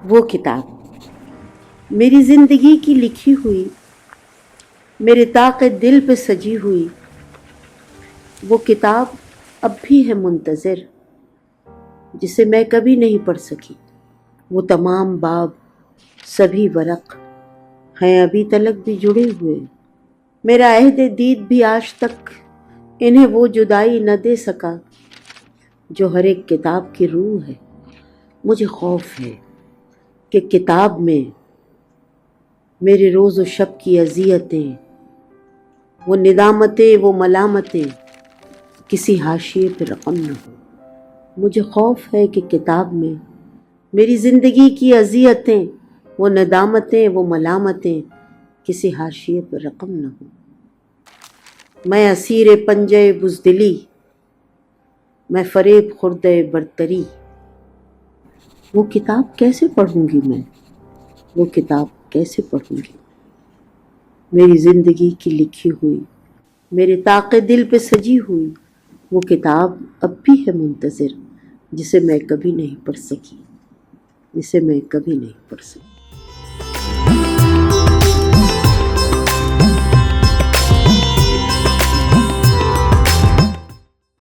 وہ کتاب میری زندگی کی لکھی ہوئی، میرے طاق دل پہ سجی ہوئی، وہ کتاب اب بھی ہے منتظر، جسے میں کبھی نہیں پڑھ سکی۔ وہ تمام باب، سبھی ورق ہیں ابھی تلک بھی جڑے ہوئے، میرا عہد دید بھی آج تک انہیں وہ جدائی نہ دے سکا جو ہر ایک کتاب کی روح ہے۔ مجھے خوف ہے کہ کتاب میں میرے روز و شب کی اذیتیں، وہ ندامتیں، وہ ملامتیں کسی حاشیے پہ رقم نہ ہو۔ مجھے خوف ہے کہ کتاب میں میری زندگی کی اذیتیں، وہ ندامتیں، وہ ملامتیں کسی حاشیے پہ رقم نہ ہو۔ میں اسیر پنجے بزدلی، میں فریب خوردہ برتری، وہ کتاب کیسے پڑھوں گی میں؟ وہ کتاب کیسے پڑھوں گی؟ میری زندگی کی لکھی ہوئی، میرے طاق دل پہ سجی ہوئی، وہ کتاب اب بھی ہے منتظر، جسے میں کبھی نہیں پڑھ سکی، جسے میں کبھی نہیں پڑھ سکی۔